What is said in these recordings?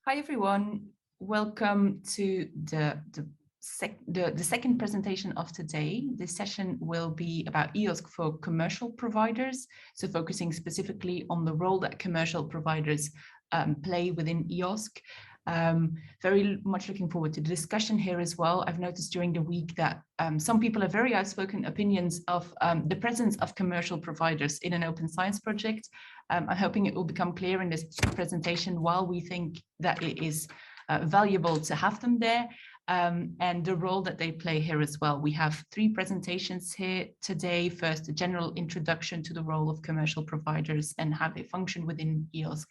Hi everyone, welcome to the second presentation of today. This session will be about EOSC for commercial providers, so focusing specifically on the role that commercial providers play within EOSC. Very much looking forward to the discussion here as well. I've noticed during the week that some people have very outspoken opinions of the presence of commercial providers in an open science project. I'm hoping it will become clear in this presentation while we think that it is valuable to have them there and the role that they play here as well. We have three presentations here today. First, a general introduction to the role of commercial providers and how they function within EOSC.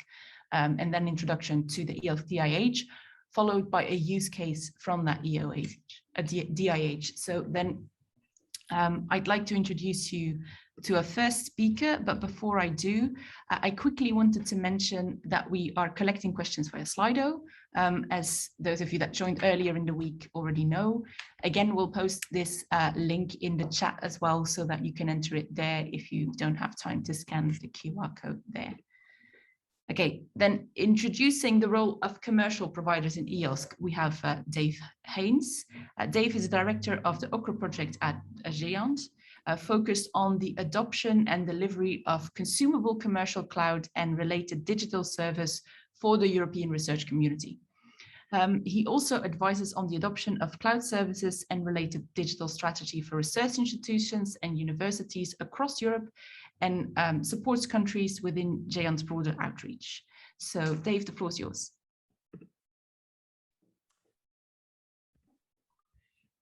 And then introduction to the EOSC DIH, followed by a use case from that DIH. So then I'd like to introduce you to our first speaker, but before I do, I quickly wanted to mention that we are collecting questions via Slido, as those of you that joined earlier in the week already know. Again, we'll post this link in the chat as well so that you can enter it there if you don't have time to scan the QR code there. Okay, then introducing the role of commercial providers in EOSC, we have Dave Heyns. Dave is the director of the OCRA project at GÉANT, focused on the adoption and delivery of consumable commercial cloud and related digital service for the European research community. He also advises on the adoption of cloud services and related digital strategy for research institutions and universities across Europe, and supports countries within GÉANT's broader outreach. So Dave, the floor is yours.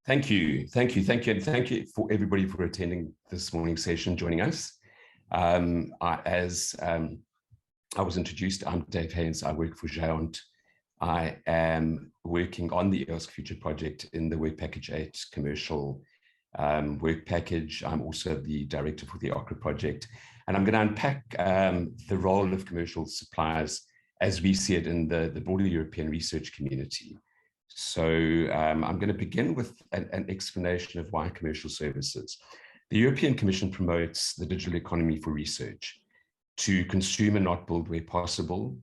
Thank you for everybody for attending this morning's session, joining us. As I was introduced, I'm Dave Heyns, I work for GÉANT. I am working on the EOSC Future project in the Work Package 8 commercial work package. I'm also the director for the OCRA project, and I'm going to unpack the role of commercial suppliers as we see it in the broader European research community. So I'm going to begin with an explanation of why commercial services. The European Commission promotes the digital economy for research to consume and not build where possible,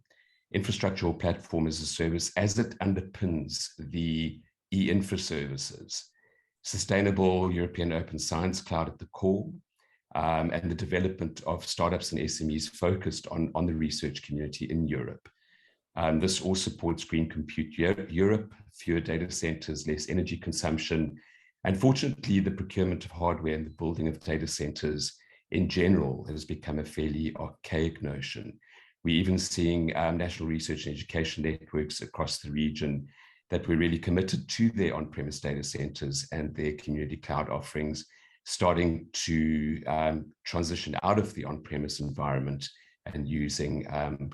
infrastructure or platform as a service as it underpins the e-infra services. Sustainable European open science cloud at the core, and the development of startups and SMEs focused on the research community in Europe. This all supports Green Compute Europe, fewer data centers, less energy consumption, and fortunately the procurement of hardware and the building of data centers in general has become a fairly archaic notion. We're even seeing national research and education networks across the region that we're really committed to their on-premise data centers and their community cloud offerings, starting to transition out of the on-premise environment and using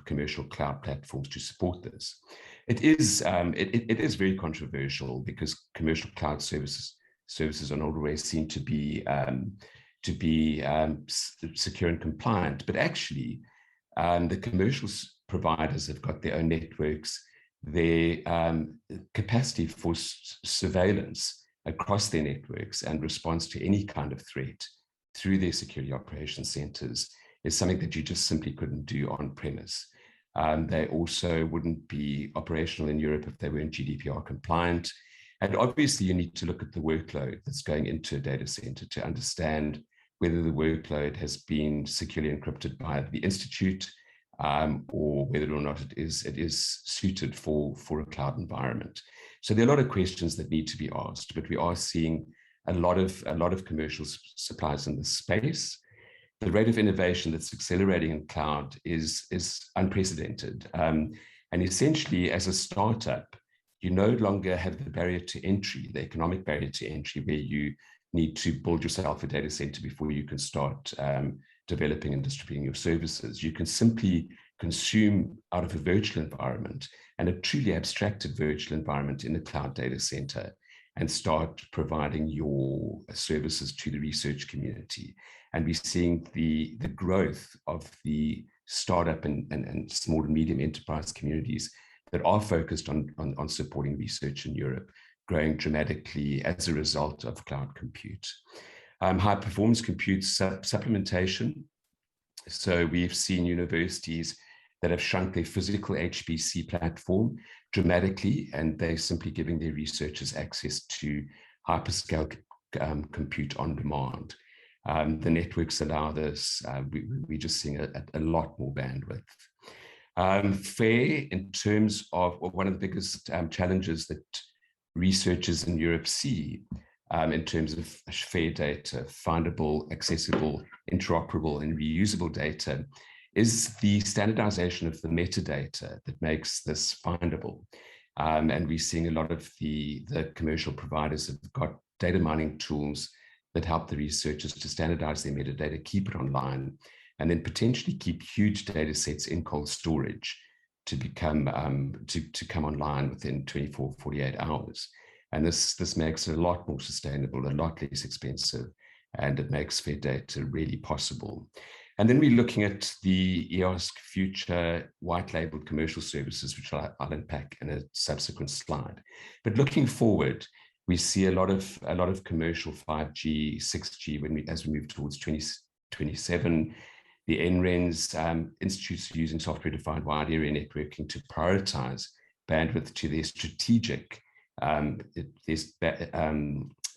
commercial cloud platforms to support this. It is very controversial because commercial cloud services are not always seen to be secure and compliant, but actually the commercial providers have got their own networks, their capacity for surveillance across their networks and response to any kind of threat through their security operations centers is something that you just simply couldn't do on premise. They also wouldn't be operational in Europe if they weren't GDPR compliant. And obviously you need to look at the workload that's going into a data center to understand whether the workload has been securely encrypted by the institute, or whether or not it is suited for a cloud environment. So there are a lot of questions that need to be asked, but we are seeing a lot of commercial suppliers in this space. The rate of innovation that's accelerating in cloud is unprecedented. And essentially, as a startup, you no longer have the barrier to entry, the economic barrier to entry, where you need to build yourself a data center before you can start developing and distributing your services. You can simply consume out of a virtual environment and a truly abstracted virtual environment in a cloud data center and start providing your services to the research community. And we're seeing the growth of the startup and small and medium enterprise communities that are focused on supporting research in Europe, growing dramatically as a result of cloud compute. High performance compute supplementation. So we've seen universities that have shrunk their physical HPC platform dramatically, and they're simply giving their researchers access to hyperscale compute on demand. The networks allow this. We're just seeing a lot more bandwidth. FAIR, in terms of one of the biggest challenges that researchers in Europe see in terms of FAIR data, findable, accessible, interoperable, and reusable data, is the standardization of the metadata that makes this findable. And we're seeing a lot of the commercial providers have got data mining tools that help the researchers to standardize their metadata, keep it online, and then potentially keep huge data sets in cold storage to become to come online within 24, 48 hours. And this makes it a lot more sustainable, a lot less expensive, and it makes FAIR data really possible. And then we're looking at the EOSC future white labeled commercial services, which I'll unpack in a subsequent slide. But looking forward, we see a lot of commercial 5G, 6G as we move towards 2027. The NRENs institutes are using software-defined wide area networking to prioritize bandwidth to their strategic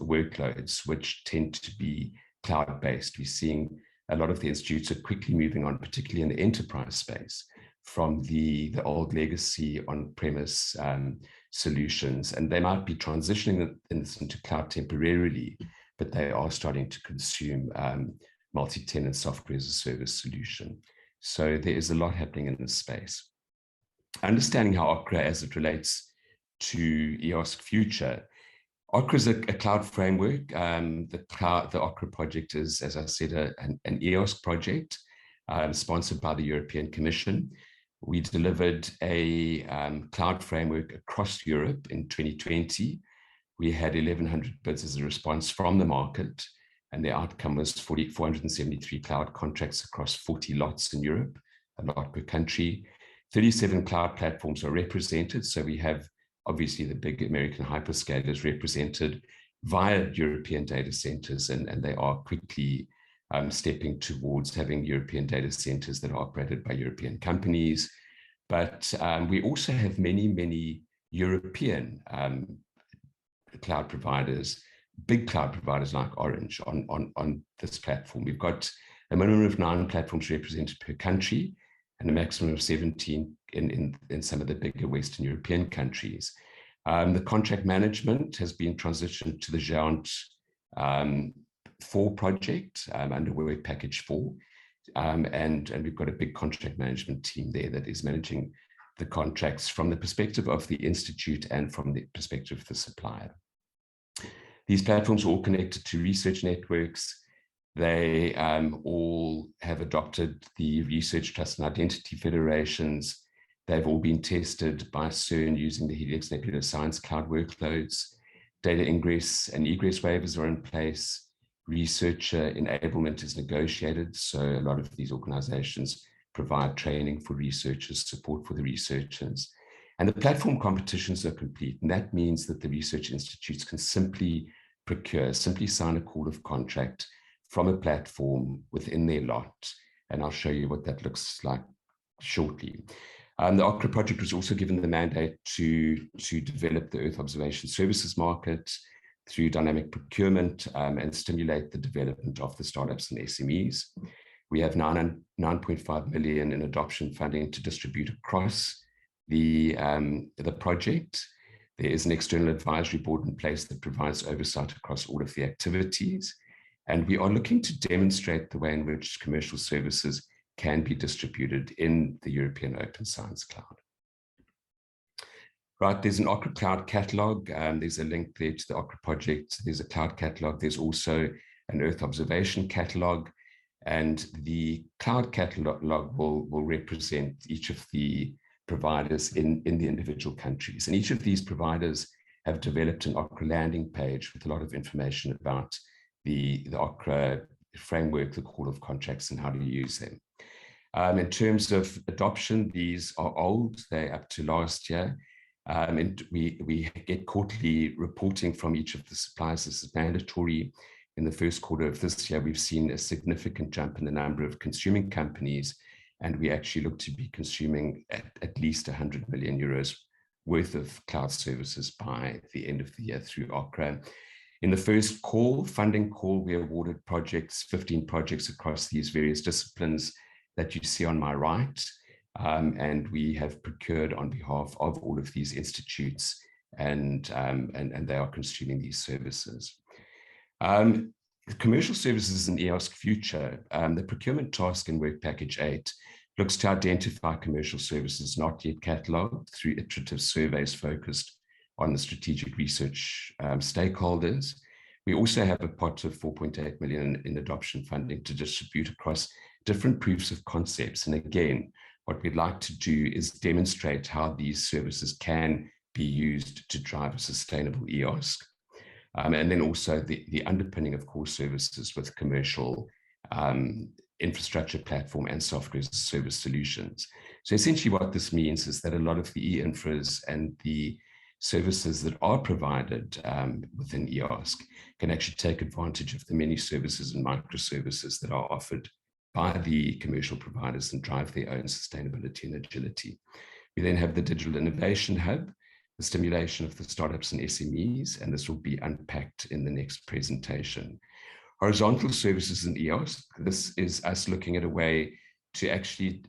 workloads, which tend to be cloud-based. We're seeing a lot of the institutes are quickly moving on, particularly in the enterprise space, from the old legacy on-premise solutions, and they might be transitioning this into cloud temporarily, but they are starting to consume multi-tenant software as a service solution. So there is a lot happening in this space. Understanding how OCRA as it relates to EOSC future. OCRA is a cloud framework. The OCRA project is, as I said, an EOSC project sponsored by the European Commission. We delivered a cloud framework across Europe in 2020. We had 1,100 bids as a response from the market, and the outcome was 473 cloud contracts across 40 lots in Europe, a lot per country. 37 cloud platforms are represented. So we have obviously the big American hyperscalers represented via European data centers, and they are quickly stepping towards having European data centers that are operated by European companies. But we also have many European cloud providers, big cloud providers like Orange on this platform. We've got a minimum of 9 platforms represented per country and a maximum of 17 in some of the bigger Western European countries. The contract management has been transitioned to the GÉANT 4 project under Work Package 4. And we've got a big contract management team there that is managing the contracts from the perspective of the institute and from the perspective of the supplier. These platforms are all connected to research networks. They all have adopted the Research Trust and Identity Federations. They've all been tested by CERN using the Helix Nebula Science Cloud workloads. Data ingress and egress waivers are in place. Researcher enablement is negotiated. So a lot of these organizations provide training for researchers, support for the researchers. And the platform competitions are complete. And that means that the research institutes can simply sign a call of contract from a platform within their lot. And I'll show you what that looks like shortly. The OCRA project was also given the mandate to develop the Earth observation services market through dynamic procurement and stimulate the development of the startups and SMEs. We have 9.5 million in adoption funding to distribute across the project. There is an external advisory board in place that provides oversight across all of the activities. And we are looking to demonstrate the way in which commercial services can be distributed in the European Open Science Cloud. Right, there's an OCRA Cloud Catalog. There's a link there to the OCRA project. There's a Cloud Catalog. There's also an Earth Observation Catalog. And the Cloud Catalog will represent each of the providers in the individual countries. And each of these providers have developed an OCRA landing page with a lot of information about the OCRA framework, the call of contracts, and how to use them. In terms of adoption, these are old. They're up to last year. And we get quarterly reporting from each of the suppliers. This is mandatory. In the first quarter of this year, we've seen a significant jump in the number of consuming companies and we actually look to be consuming at least 100 million euros worth of cloud services by the end of the year through OCRA. In the first funding call, we awarded 15 projects across these various disciplines that you see on my right. And we have procured on behalf of all of these institutes, and they are consuming these services. Commercial services in EOSC Future, the procurement task in Work Package 8 looks to identify commercial services not yet catalogued through iterative surveys focused on the strategic research stakeholders. We also have a pot of 4.8 million in adoption funding to distribute across different proofs of concepts. And again, what we'd like to do is demonstrate how these services can be used to drive a sustainable EOSC. And then also the underpinning of core services with commercial infrastructure platform and software as a service solutions. So essentially what this means is that a lot of the e-infras and the services that are provided within EOSC can actually take advantage of the many services and microservices that are offered by the commercial providers and drive their own sustainability and agility. We then have the Digital Innovation Hub, the stimulation of the startups and SMEs, and this will be unpacked in the next presentation. Horizontal services in EOSC, this is us looking at a way to actually,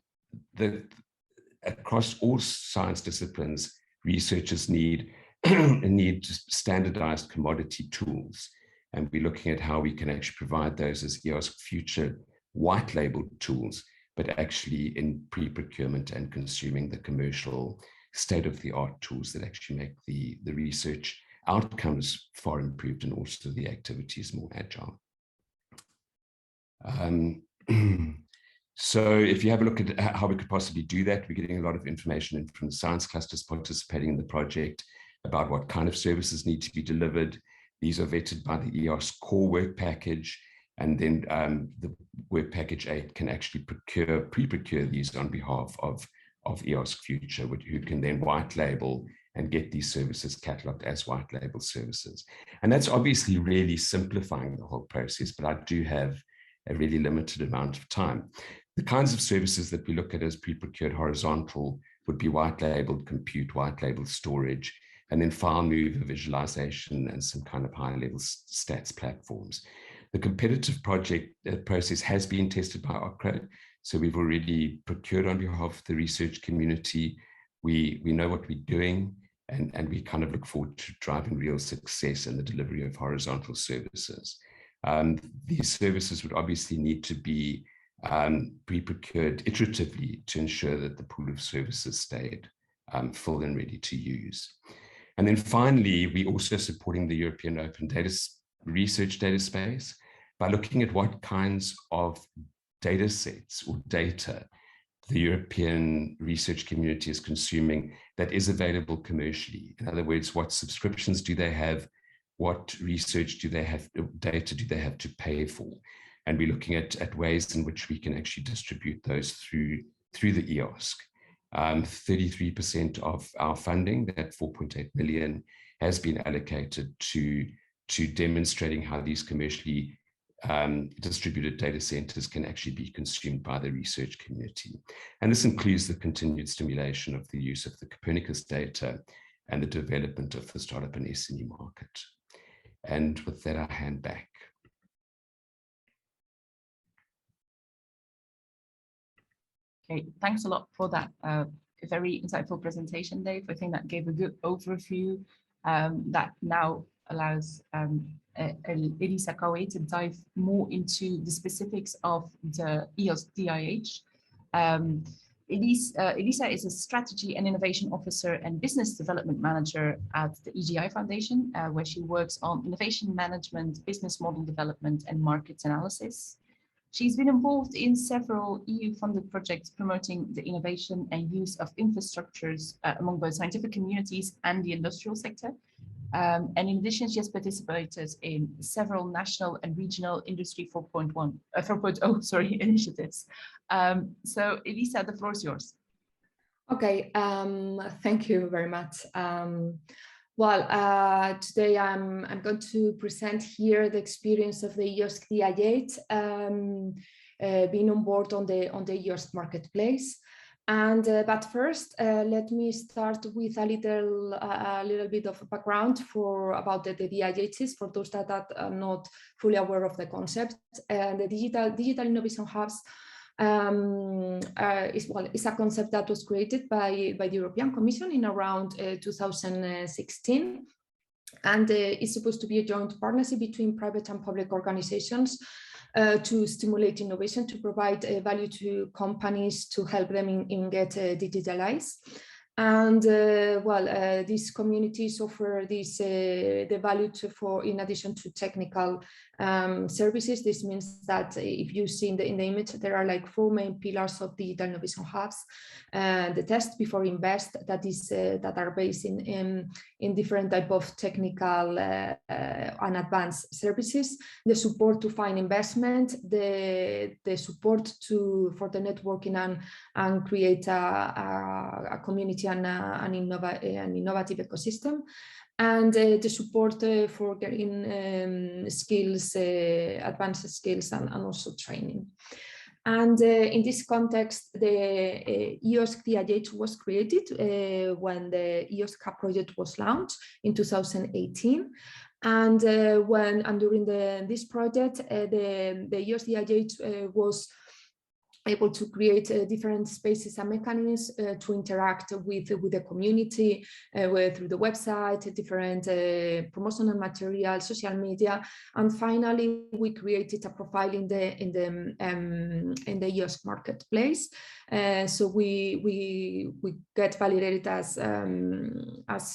across all science disciplines, researchers need standardized commodity tools. And we're looking at how we can actually provide those as EOSC Future white labeled tools, but actually in pre-procurement and consuming the commercial state-of-the-art tools that actually make the research outcomes far improved and also the activities more agile. So if you have a look at how we could possibly do that, we're getting a lot of information in from the science clusters participating in the project about what kind of services need to be delivered. These are vetted by the EOSC core work package, and then the work package 8 can actually pre-procure these on behalf of EOSC Future, who can then white label and get these services catalogued as white label services. And that's obviously really simplifying the whole process, but I do have a really limited amount of time. The kinds of services that we look at as pre-procured horizontal would be white labeled compute, white labeled storage, and then file mover visualization and some kind of high level stats platforms. The competitive project process has been tested by OCRA. So we've already procured on behalf of the research community. We know what we're doing, and we kind of look forward to driving real success in the delivery of horizontal services. These services would obviously need to be pre-procured iteratively to ensure that the pool of services stayed full and ready to use. And then finally, we're also supporting the European Open Research Data Space by looking at what kinds of data sets or data the European research community is consuming that is available commercially. In other words, what subscriptions do they have? What research do they have, data do they have to pay for? And we're looking at ways in which we can actually distribute those through the EOSC. 33% of our funding, that 4.8 million, has been allocated to demonstrating how these commercially distributed data centers can actually be consumed by the research community. And this includes the continued stimulation of the use of the Copernicus data and the development of the startup and SME market. And with that, I hand back. Okay, thanks a lot for that very insightful presentation, Dave. I think that gave a good overview that now allows Elisa Cauhé to dive more into the specifics of the EOSC DIH. Elisa is a strategy and innovation officer and business development manager at the EGI Foundation, where she works on innovation management, business model development, and market analysis. She's been involved in several EU-funded projects promoting the innovation and use of infrastructures among both scientific communities and the industrial sector. And in addition, she has participated in several national and regional Industry 4.0 initiatives. So Elisa, the floor is yours. Okay, thank you very much. Today I'm going to present here the experience of the EOSC DIH. being on board on the EOSC Marketplace. And but first, let me start with a little bit of background about the DIHs for those that are not fully aware of the concept. The digital innovation hubs is a concept that was created by the European Commission in around 2016, and it's supposed to be a joint partnership between private and public organizations to stimulate innovation, to provide value to companies, to help them in get digitalized. And these communities offer this the value for in addition to technical services. This means that if you see in the image, there are like 4 main pillars of digital innovation hubs: the test before invest, that are based in different type of technical and advanced services; the support to find investment; the support for the networking and create a community and an innovative ecosystem; and the support for getting skills, advanced skills, and also training. And in this context, the EOSC DIH was created when the EOSC project was launched in 2018. And during this project, the EOSC DIH was able to create different spaces and mechanisms to interact with the community through the website, different promotional materials, social media, and finally we created a profile in the EOSC Marketplace. So we get validated as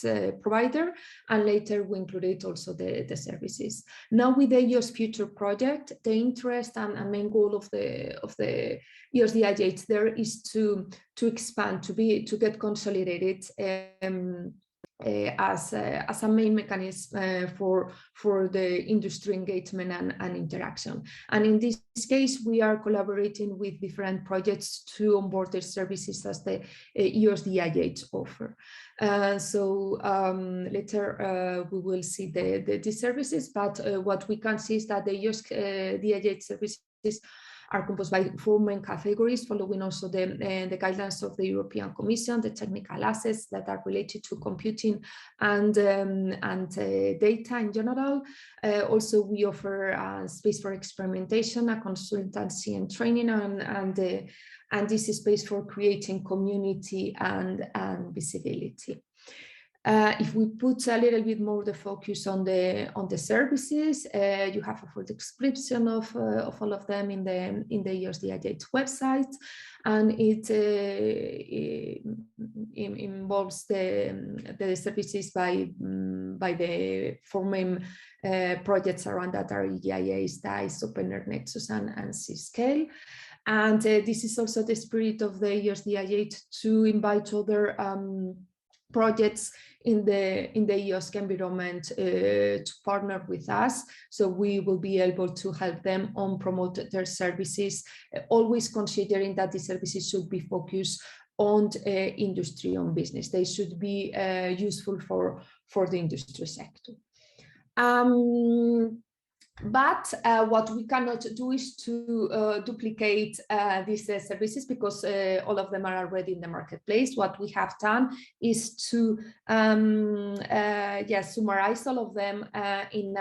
a provider, and later we included also the services. Now with the EOSC Future project, the interest and main goal of the EOSC DIH there is to expand, to get consolidated as a main mechanism for the industry engagement and interaction. And in this case, we are collaborating with different projects to onboard their services as the EOSC DIH offer. So later we will see the services, but what we can see is that the EOSC DIH services are composed by 4 main categories, following also the guidelines of the European Commission, the technical assets that are related to computing and data in general. Also, we offer space for experimentation, a consultancy and training, and this is space for creating community and visibility. If we put a little bit more the focus on the services, you have a full description of all of them in the EOSC DIH website, and it involves the services by the 4 main projects around that are EGI, DICE, OpenAir, Nexus, and C-Scale. And this is also the spirit of the EOSC DIH to invite other projects in the EOSC environment to partner with us, so we will be able to help them on promote their services, always considering that the services should be focused on industry, on business. They should be useful for the industry sector. But what we cannot do is to duplicate these services, because all of them are already in the marketplace. What we have done is to summarize all of them in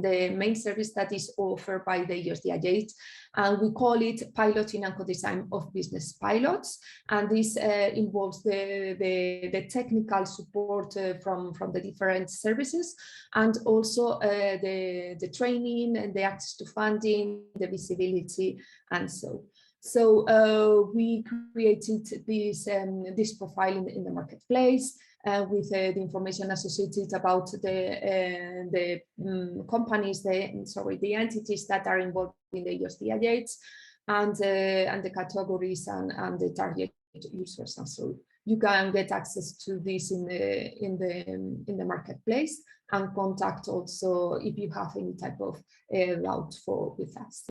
the main service that is offered by the EOSC DIH, and we call it Piloting and Co-Design of Business Pilots. And this involves the technical support from the different services, and also the training and the access to funding, the visibility, and so. So we created this profile in the marketplace with the information associated about the companies, the entities that are involved in the EOSC DIH, and the categories and the target users, and so you can get access to this in the marketplace, and contact also if you have any type of route with us.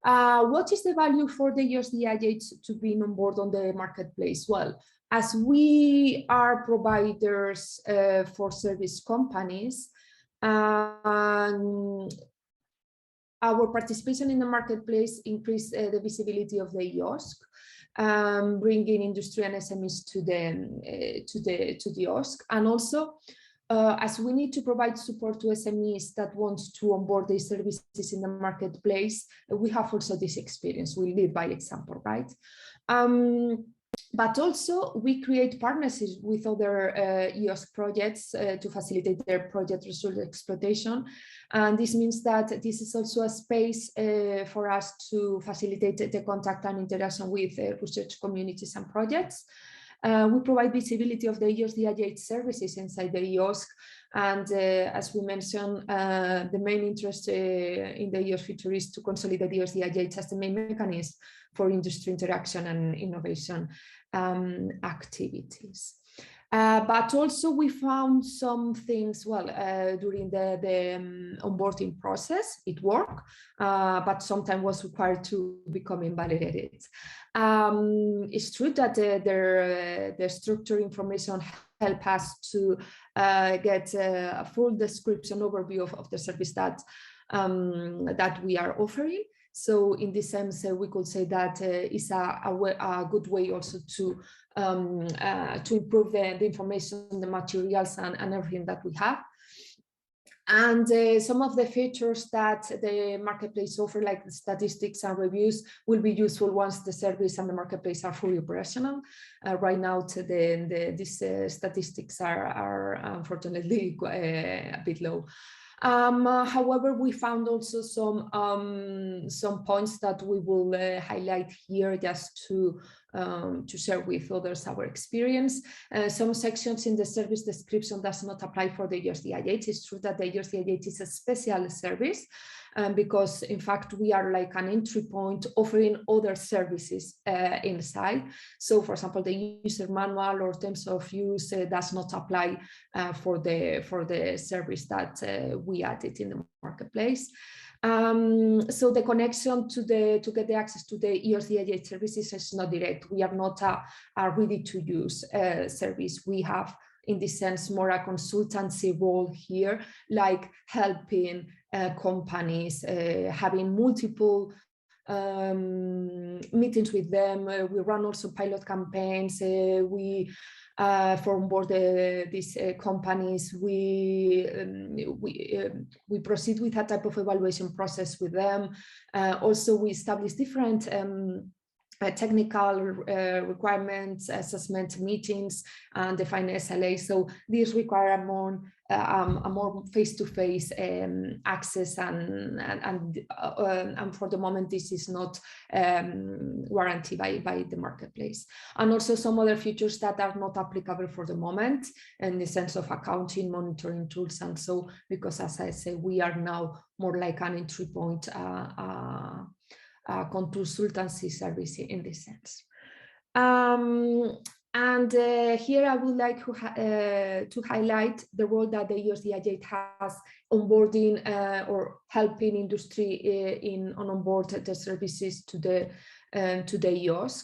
What is the value for the EOSC DIH to be on board on the marketplace? Well, as we are providers for service companies, Our participation in the marketplace increased the visibility of the EOSC, bringing industry and SMEs to the EOSC, and also as we need to provide support to SMEs that want to onboard their services in the marketplace, we have also this experience. We lead by example, right? But also we create partnerships with other EOSC projects to facilitate their project resource exploitation. And this means that this is also a space for us to facilitate the contact and interaction with research communities and projects. We provide visibility of the EOSC DIH services inside the EOSC. And as we mentioned, the main interest in the EOSC future is to consolidate the EOSC DIH as the main mechanism for industry interaction and innovation activities. But also we found some things, well, during the onboarding process, it worked, but sometimes was required to become invalidated. It's true that the structured information help us to get a full description overview of the service that we are offering. So in this sense, we could say that is a good way also to improve the information, the materials, and everything that we have. And some of the features that the marketplace offer, like the statistics and reviews, will be useful once the service and the marketplace are fully operational. Right now, these statistics are unfortunately a bit low. However, we found also some points that we will highlight here just to share with others our experience. Some sections in the service description does not apply for the EOSC DIH. It's true that the EOSC DIH is a special service because in fact we are like an entry point offering other services inside. So for example, the user manual or terms of use does not apply for the service that we added in the marketplace. So the connection to get the access to the EOSC DIH services is not direct. We are not a ready-to-use service. We have, in this sense, more a consultancy role here, like helping companies, having multiple meetings with them. We run also pilot campaigns. We for onboard these companies, we proceed with a type of evaluation process with them. Also, we establish different technical requirements, assessment meetings, and define SLA. So these require a more face-to-face access, and for the moment this is not warranted by the marketplace. And also some other features that are not applicable for the moment in the sense of accounting, monitoring tools, and so, because as I say, we are now more like an entry point consultancy service in this sense. And here I would like to highlight the role that the EOSC DIH has onboarding or helping industry on board the services to the EOSC.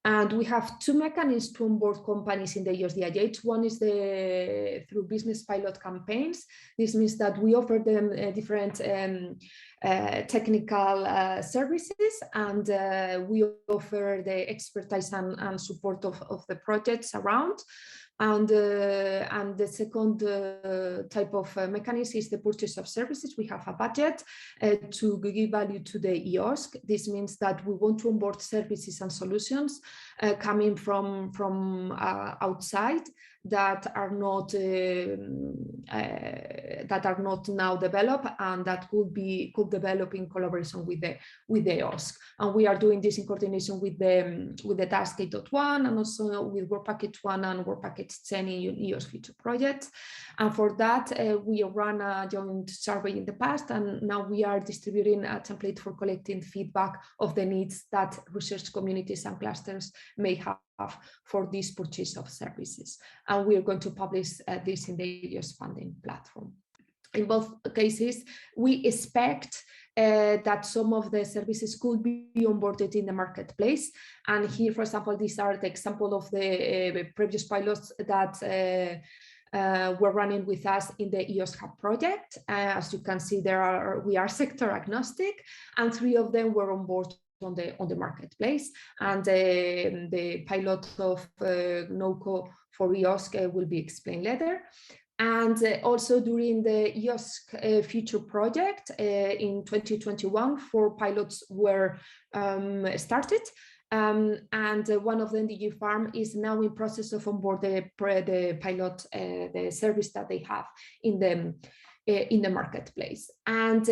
And we have two mechanisms to onboard companies in the EOSC DIH. One is through business pilot campaigns. This means that we offer them different technical services, and we offer the expertise and support of the projects around. And the second type of mechanism is the purchase of services. We have a budget to give value to the EOSC. This means that we want to onboard services and solutions coming from outside that are not now developed, and that could develop in collaboration with the EOSC. And we are doing this in coordination with the Task 8.1 and also with Work Package 1 and Work Package 10 in EOSC Future projects. And for that, we ran a joint survey in the past, and now we are distributing a template for collecting feedback of the needs that research communities and clusters may have for this purchase of services. And we are going to publish this in the EOSC funding platform. In both cases, we expect that some of the services could be onboarded in the marketplace. And here, for example, these are the example of the previous pilots that were running with us in the EOSC Hub project. As you can see, we are sector agnostic, and 3 of them were on board on the marketplace. And the pilot of NOCO for EOSC will be explained later. And also during the EOSC Future project in 2021, 4 pilots were started. And one of them, DG Farm, is now in process of onboard the pilot, the service that they have in the marketplace. And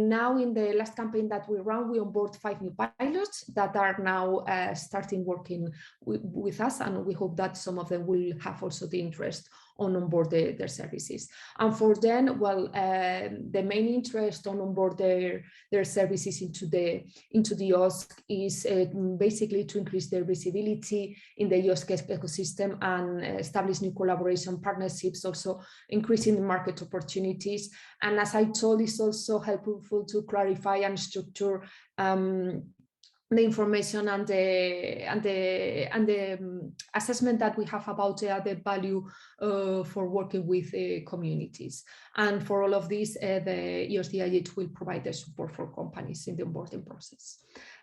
now in the last campaign that we run, we onboard 5 new pilots that are now starting working with us, and we hope that some of them will have also the interest on onboard their services. And for them, well, the main interest on onboard their services into the EOSC is basically to increase their visibility in the EOSC ecosystem and establish new collaboration partnerships, also increasing the market opportunities. And as I told, it's also helpful to clarify and structure the information and the assessment that we have about the added value for working with communities. And for all of this, the EOSC DIH will provide the support for companies in the onboarding process.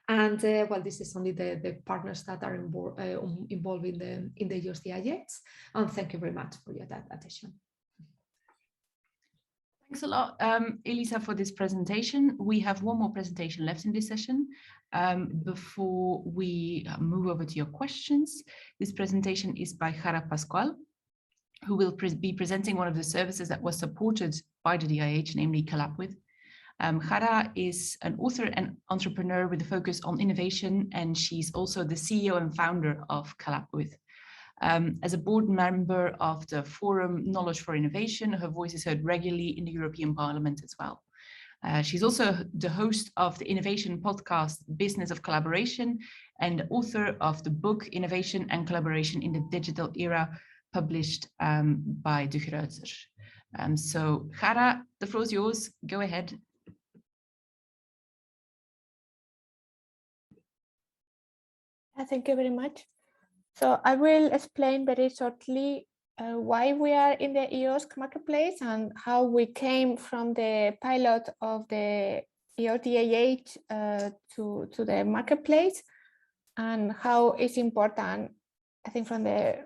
And well, this is only the partners that are involved in the EOSC DIH. And thank you very much for your attention. Thanks a lot, Elisa, for this presentation. We have one more presentation left in this session before we move over to your questions. This presentation is by Jara Pascual, who will be presenting one of the services that was supported by the DIH, namely Collabwith. Jara is an author and entrepreneur with a focus on innovation, and she's also the CEO and founder of Collabwith. As a board member of the Forum Knowledge for Innovation, her voice is heard regularly in the European Parliament as well. She's also the host of the innovation podcast, Business of Collaboration, and the author of the book, Innovation and Collaboration in the Digital Era, published by De Gruyter. So, Jara, the floor is yours. Go ahead. Thank you very much. So I will explain very shortly why we are in the EOSC Marketplace and how we came from the pilot of the EOSC DIH to the Marketplace, and how it's important, I think, from the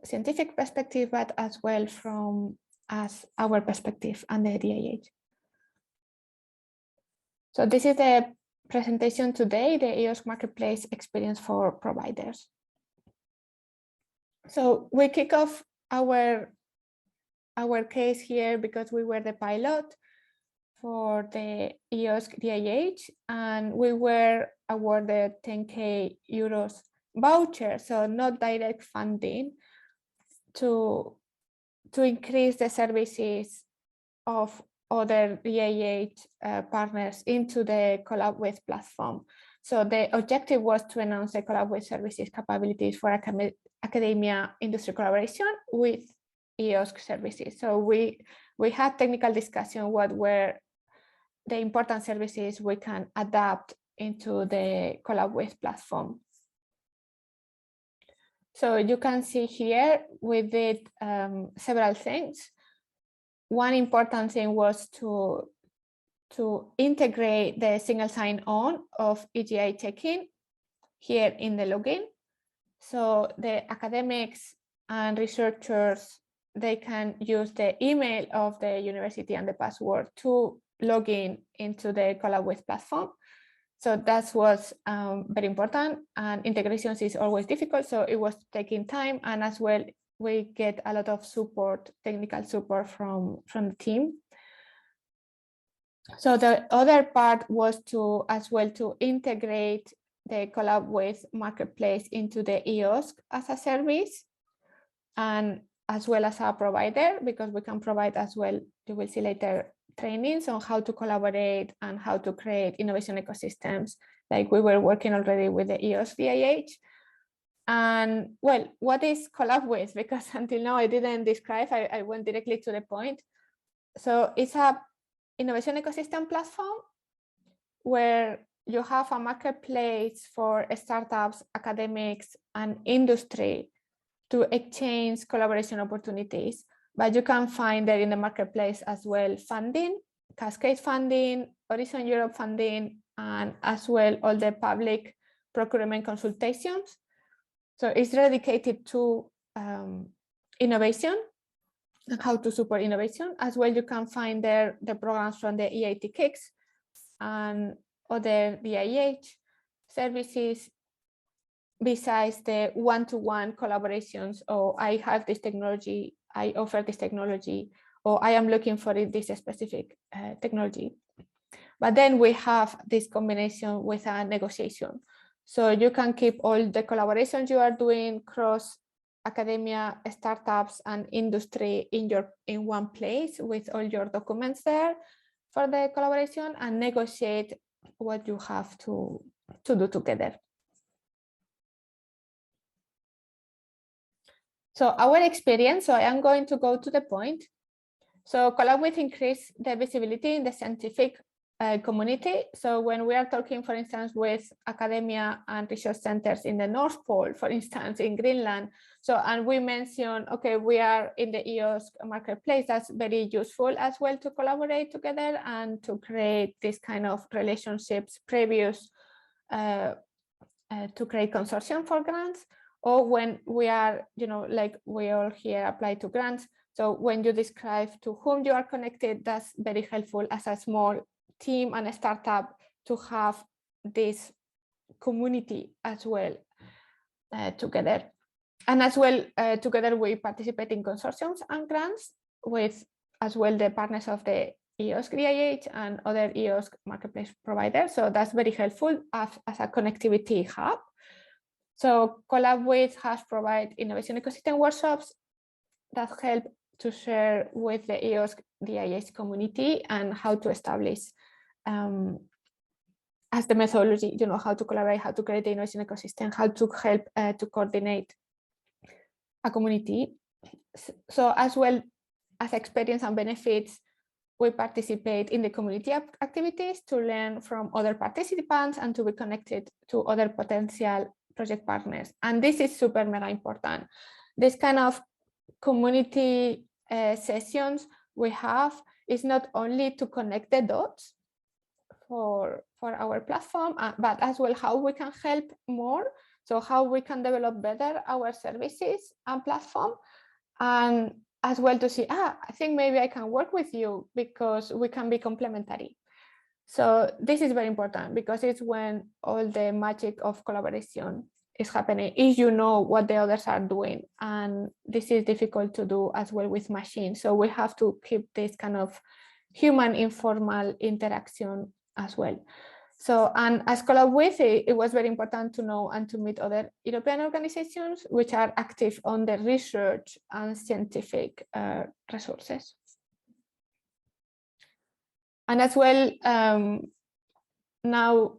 scientific perspective, but as well from our perspective and the DIH. So this is the presentation today, the EOSC Marketplace experience for providers. So we kick off our case here because we were the pilot for the EOSC DIH, and we were awarded 10,000 euros voucher, so not direct funding, to increase the services of other DIH partners into the Collabwith platform. So the objective was to enhance the Collabwith services capabilities for academia industry collaboration with EOSC services. So we had technical discussion what were the important services we can adapt into the Collabwith platform. So you can see here we did several things. One important thing was to integrate the single sign-on of EGI check-in here in the login. So the academics and researchers, they can use the email of the university and the password to log in into the Collabwith platform. So that was very important, and integrations is always difficult, so it was taking time, and as well we get a lot of support, technical support from the team. So the other part was to integrate the Collabwith Marketplace into the EOSC as a service, and as well as a provider, because we can provide as well, you will see later, trainings on how to collaborate and how to create innovation ecosystems, like we were working already with the EOSC DIH. And well, what is Collabwith? Because until now I didn't describe, I went directly to the point. So it's a innovation ecosystem platform where you have a marketplace for startups, academics, and industry to exchange collaboration opportunities but you can find there in the marketplace as well funding, Cascade funding, Horizon Europe funding, and as well all the public procurement consultations. So it's dedicated to innovation and how to support innovation. As well, you can find there the programs from the EIT KICS and other DIH services, besides the one-to-one collaborations, or I have this technology, I offer this technology, or I am looking for this specific technology. But then we have this combination with a negotiation. So you can keep all the collaborations you are doing cross academia, startups, and industry in one place with all your documents there for the collaboration, and negotiate what you have to do together. So our experience, so I am going to go to the point. So Collabwith increased the visibility in the scientific community. So when we are talking, for instance, with academia and research centers in the North Pole, for instance, in Greenland. So, and we mentioned, okay, we are in the EOSC Marketplace. That's very useful as well to collaborate together and to create this kind of relationships previous to create consortium for grants. Or when we are, like we all here apply to grants. So when you describe to whom you are connected, that's very helpful as a small team and a startup to have this community as well together. And as well, together we participate in consortiums and grants with as well the partners of the EOSC DIH and other EOSC Marketplace providers. So that's very helpful as a connectivity hub. So Collabwith has provided innovation ecosystem workshops that help to share with the EOSC DIH community and how to establish as the methodology, how to collaborate, how to create the innovation ecosystem, how to help to coordinate a community. So as well as experience and benefits, we participate in the community activities to learn from other participants and to be connected to other potential project partners. And this is super mega important. This kind of community sessions we have is not only to connect the dots for our platform, but as well how we can help more. So how we can develop better our services and platform, and as well to see, I think maybe I can work with you because we can be complementary. So this is very important because it's when all the magic of collaboration is happening, if you know what the others are doing. And this is difficult to do as well with machines. So we have to keep this kind of human informal interaction as well. So, and as Collabwith, it was very important to know and to meet other European organizations which are active on the research and scientific resources. And as well, now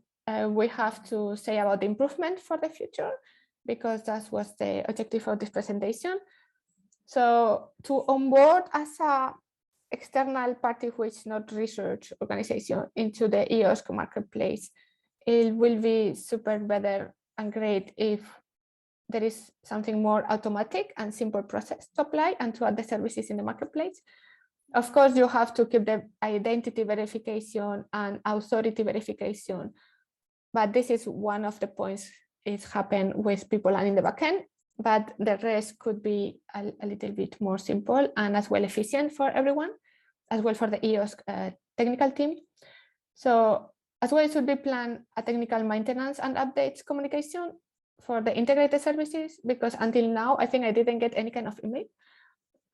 we have to say about the improvement for the future, because that was the objective of this presentation. So to onboard as a external party which is not research organization into the EOSC Marketplace, it will be super better and great if there is something more automatic and simple process to apply and to add the services in the marketplace. Of course, you have to keep the identity verification and authority verification, but this is one of the points it happened with people and in the backend, but the rest could be a little bit more simple and as well efficient for everyone, as well for the EOSC technical team. So as well, it should be planned a technical maintenance and updates communication for the integrated services, because until now, I think I didn't get any kind of email.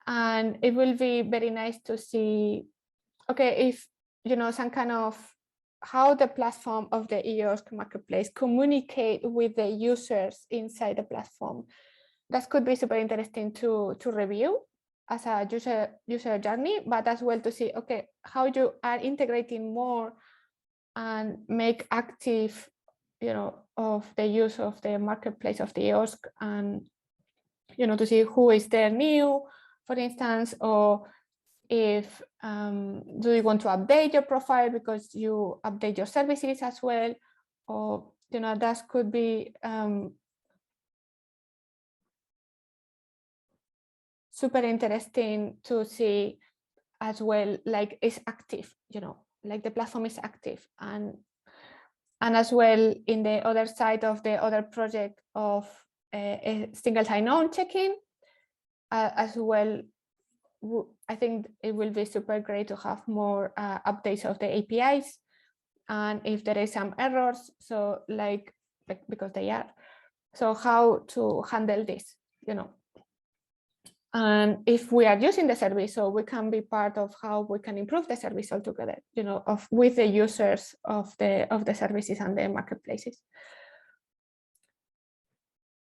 And it will be very nice to see, okay, if, some kind of how the platform of the EOSC Marketplace communicate with the users inside the platform. That could be super interesting to review as a user journey, but as well to see, okay, how you are integrating more and make active, of the use of the marketplace of the EOSC, and, to see who is there new, for instance, or if do you want to update your profile because you update your services as well, or, that could be super interesting to see as well, like it's active, you know, like the platform is active. And as well, in the other side of the other project of a single sign-on check-in, as well, I think it will be super great to have more updates of the APIs. And if there is some errors, so like because they are, so how to handle this, you know. And if we are using the service, so we can be part of how we can improve the service altogether, you know, with the users of the services and the marketplaces.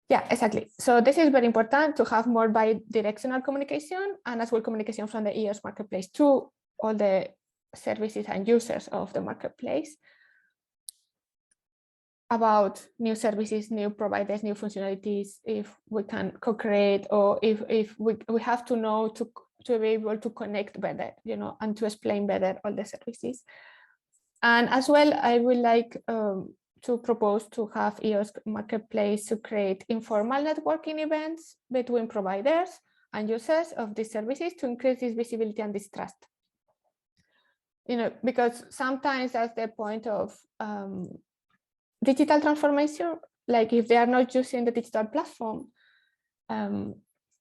Yeah, exactly. So this is very important to have more bi-directional communication and as well communication from the EOSC Marketplace to all the services and users of the marketplace about new services, new providers, new functionalities, if we can co-create, or if we have to know to be able to connect better, you know, and to explain better all the services. And as well, I would like to propose to have EOSC Marketplace to create informal networking events between providers and users of these services to increase this visibility and this trust. You know, because sometimes that's the point of digital transformation, like if they are not using the digital platform,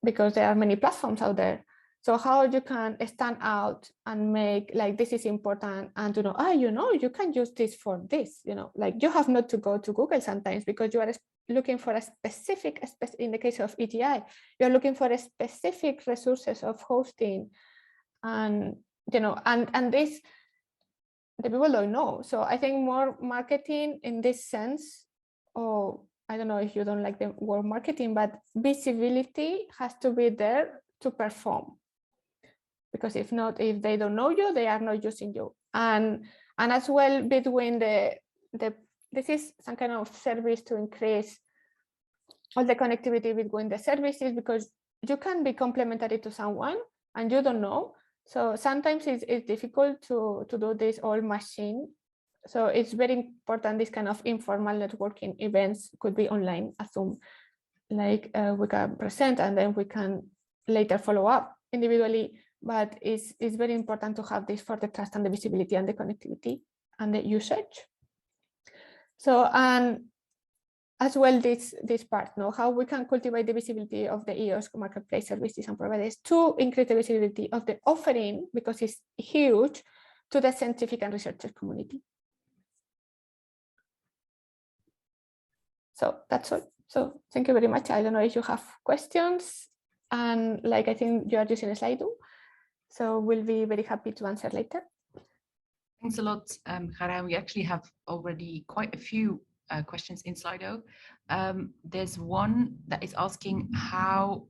because there are many platforms out there. So how you can stand out and make like this is important, and to know, you know, you can use this for this, you know, like you have not to go to Google sometimes because you are looking for a specific, in the case of EGI, you're looking for a specific resources of hosting, and you know, and this the people don't know. So I think more marketing in this sense, or I don't know if you don't like the word marketing, but visibility has to be there to perform. Because if not, if they don't know you, they are not using you. And as well, between this is some kind of service to increase all the connectivity between the services, because you can be complementary to someone and you don't know. So sometimes it's difficult to do this all machine. So it's very important, this kind of informal networking events could be online, assume, like we can present and then we can later follow up individually. But it's very important to have this for the trust and the visibility and the connectivity and the usage. So, and as well, this part, no, how we can cultivate the visibility of the EOSC Marketplace services and providers to increase the visibility of the offering, because it's huge, to the scientific and researcher community. So that's all. So thank you very much. I don't know if you have questions, and like I think you are using a Slido, so we'll be very happy to answer later. Thanks a lot, Jara. We actually have already quite a few questions in Slido. There's one that is asking how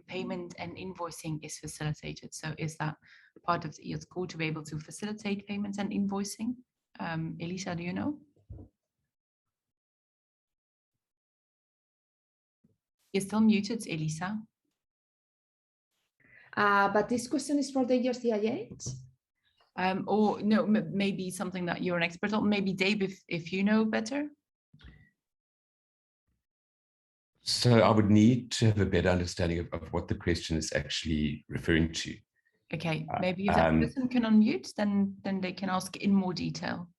payment and invoicing is facilitated. So is that part of the EOSC core to be able to facilitate payments and invoicing? Elisa, do you know? You're still muted, Elisa. But this question is for the EOSC DIH? Or no, maybe something that you're an expert on. Maybe Dave, if you know better. So I would need to have a better understanding of what the question is actually referring to. Okay, maybe if that person can unmute, then they can ask in more detail.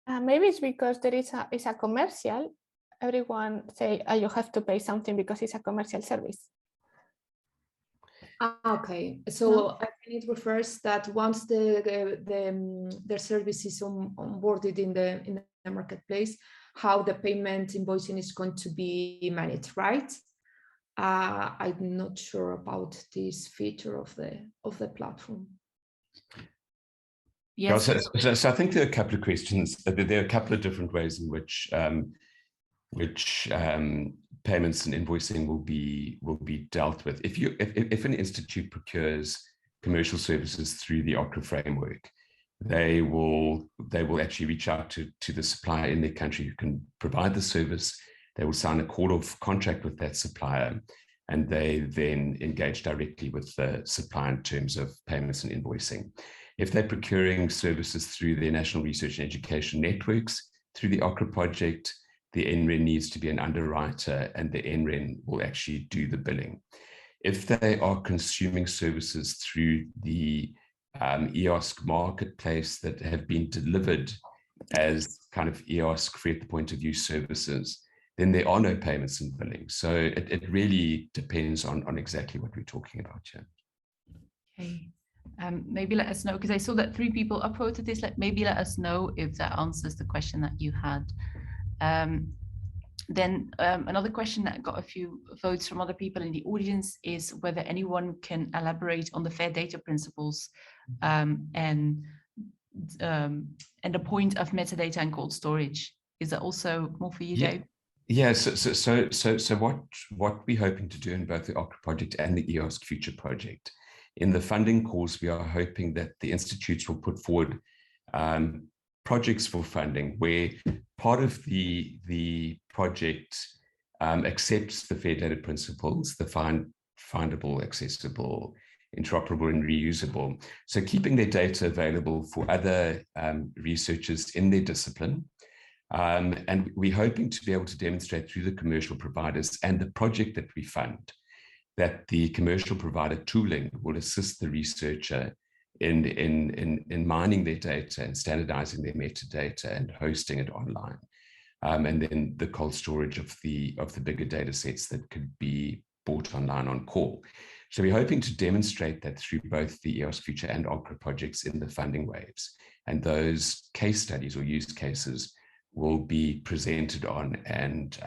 Maybe it's because there is a commercial. Everyone say you have to pay something because it's a commercial service. Okay, so I think it refers that once their service is onboarded in the marketplace, how the payment invoicing is going to be managed, right? I'm not sure about this feature of the platform. Yes. Yeah, so I think there are a couple of questions. There are a couple of different ways in which payments and invoicing will be dealt with. If an institute procures commercial services through the OCRA framework, they will actually reach out to the supplier in their country who can provide the service. They will sign a call of contract with that supplier, and they then engage directly with the supplier in terms of payments and invoicing. If they're procuring services through their national research and education networks, through the OCRA project, the NREN needs to be an underwriter and the NREN will actually do the billing. If they are consuming services through the EOSC Marketplace that have been delivered as kind of EOSC free at the point of use services, then there are no payments and billing. So it really depends on exactly what we're talking about here. Okay. Maybe let us know, because I saw that 3 people upvoted this. Maybe let us know if that answers the question that you had. Then another question that got a few votes from other people in the audience is whether anyone can elaborate on the fair data principles and the point of metadata and cold storage. Is that also more for you, Dave? Yeah, so what we're hoping to do in both the OCRA project and the EOSC Future project, in the funding calls, we are hoping that the institutes will put forward projects for funding where part of the project accepts the fair data principles, the findable, accessible, interoperable, and reusable. So keeping their data available for other researchers in their discipline. And we're hoping to be able to demonstrate through the commercial providers and the project that we fund that the commercial provider tooling will assist the researcher in mining their data and standardizing their metadata and hosting it online. And then the cold storage of the bigger data sets that could be bought online on call. So we're hoping to demonstrate that through both the EOSC Future and OCRA projects in the funding waves. And those case studies or use cases will be presented on and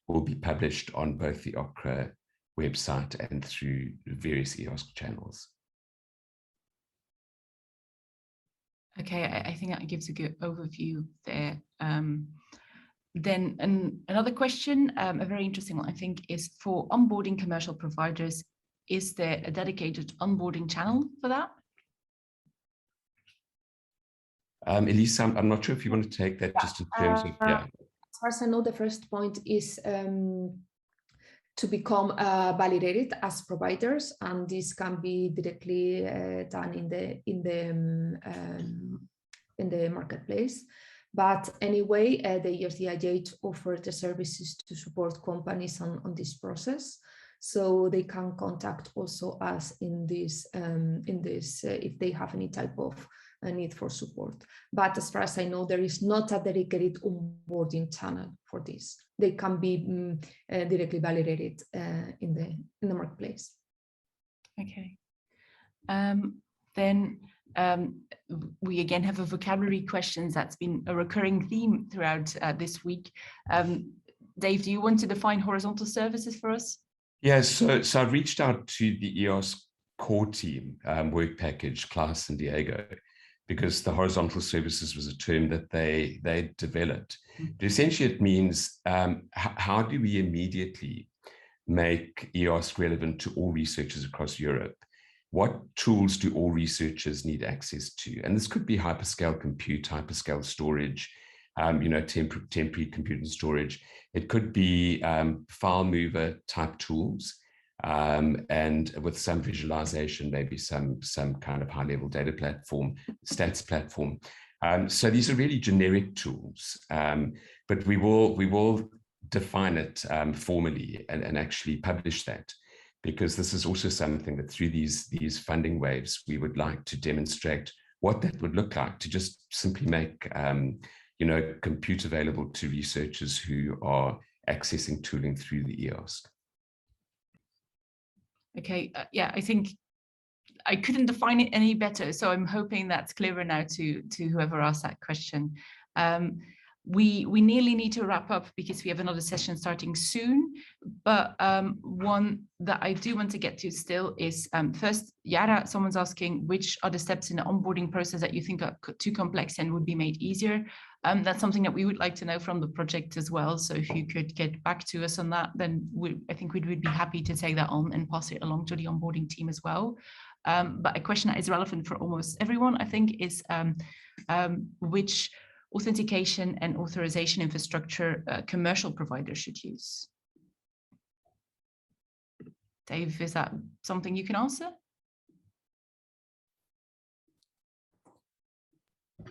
will be published on both the OCRA website and through various EOSC channels. Okay, I think that gives a good overview there. Then another question, a very interesting one, I think, is for onboarding commercial providers. Is there a dedicated onboarding channel for that? Elisa, I'm not sure if you want to take that just in terms of, yeah. As far as I know, the first point is to become validated as providers, and this can be directly done in the marketplace. But anyway, the EOSC DIH offers the services to support companies on this process, so they can contact also us in this if they have any type of need for support. But as far as I know, there is not a dedicated onboarding channel for this. They can be directly validated in the marketplace. Okay. Then we again have a vocabulary questions that's been a recurring theme throughout this week. Dave, do you want to define horizontal services for us? Yes, so I've reached out to the EOSC core team, work package, Klaus and Diego, because the horizontal services was a term that they developed. But essentially it means how do we immediately make EOSC relevant to all researchers across Europe? What tools do all researchers need access to? And this could be hyperscale compute, hyperscale storage, temporary computing storage. It could be file mover type tools, and with some visualization, maybe some kind of high level data platform, stats platform. So these are really generic tools, but we will define it formally and actually publish that, because this is also something that through these funding waves, we would like to demonstrate what that would look like, to just simply make compute available to researchers who are accessing tooling through the EOSC. Okay, yeah, I think I couldn't define it any better, so I'm hoping that's clearer now to whoever asked that question. We nearly need to wrap up because we have another session starting soon, but one that I do want to get to still is first, Jara, someone's asking which are the steps in the onboarding process that you think are too complex and would be made easier. That's something that we would like to know from the project as well. So if you could get back to us on that, then I think we would be happy to take that on and pass it along to the onboarding team as well. But a question that is relevant for almost everyone, I think, is which authentication and authorization infrastructure commercial providers should use. Dave, is that something you can answer?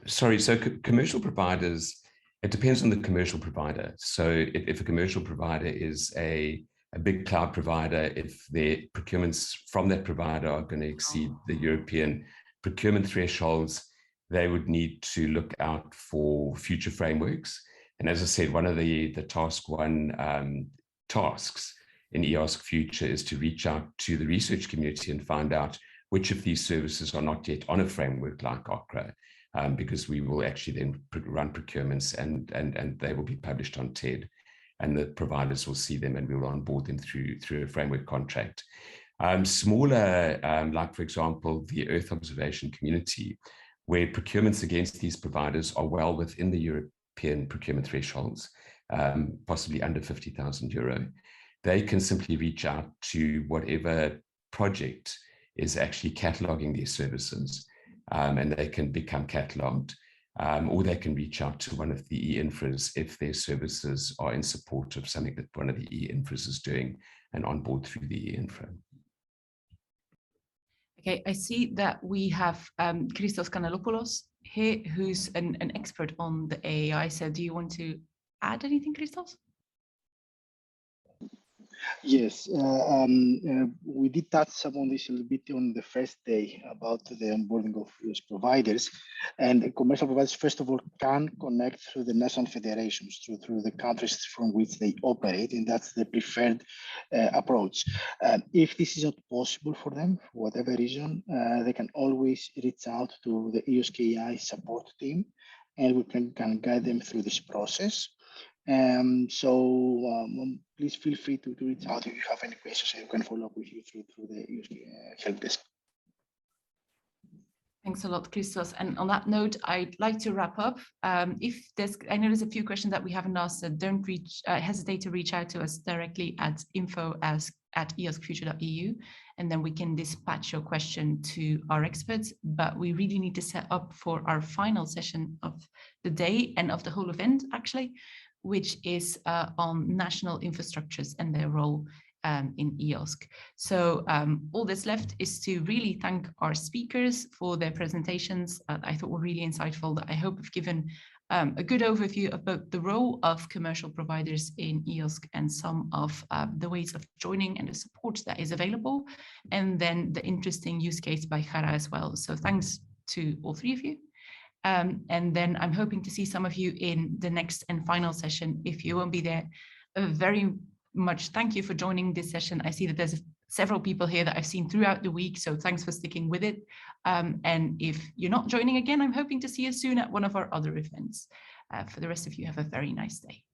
Sorry, so commercial providers It depends on the commercial provider. So if a commercial provider is a big cloud provider, if their procurements from that provider are going to exceed the European procurement thresholds, they would need to look out for future frameworks. And as I said, one of the task one tasks in EOSC Future is to reach out to the research community and find out which of these services are not yet on a framework like OCRA, because we will actually then run procurements and they will be published on TED, and the providers will see them and we will onboard them through a framework contract. Smaller, like for example, the Earth observation community, where procurements against these providers are well within the European procurement thresholds, possibly under 50,000 euro, they can simply reach out to whatever project is actually cataloging their services, and they can become cataloged, or they can reach out to one of the e-infras if their services are in support of something that one of the e-infras is doing and onboard through the e-infra. Okay, I see that we have Christos Kanellopoulos here, who's an expert on the AI. So do you want to add anything, Christos? Yes, we did touch upon this a little bit on the first day about the onboarding of EOSC providers, and commercial providers, first of all, can connect through the national federations, through the countries from which they operate, and that's the preferred approach. If this is not possible for them, for whatever reason, they can always reach out to the EOSC AI support team, and we can guide them through this process. Please feel free to reach out if you have any questions, and we can follow up with you through the EOSC help desk. Thanks a lot, Christos. And on that note, I'd like to wrap up. If there's, I know there's a few questions that we haven't asked, so don't hesitate to reach out to us directly at info@eoscfuture.eu, and then we can dispatch your question to our experts. But we really need to set up for our final session of the day and of the whole event, actually, which is on national infrastructures and their role in EOSC. So all that's left is to really thank our speakers for their presentations. I thought were really insightful, that I hope have given a good overview of both the role of commercial providers in EOSC and some of the ways of joining and the support that is available, and then the interesting use case by Jara as well. So thanks to all three of you. And then I'm hoping to see some of you in the next and final session. If you won't be there, very much thank you for joining this session. I see that there's several people here that I've seen throughout the week, so thanks for sticking with it. And if you're not joining again, I'm hoping to see you soon at one of our other events. For the rest of you, have a very nice day.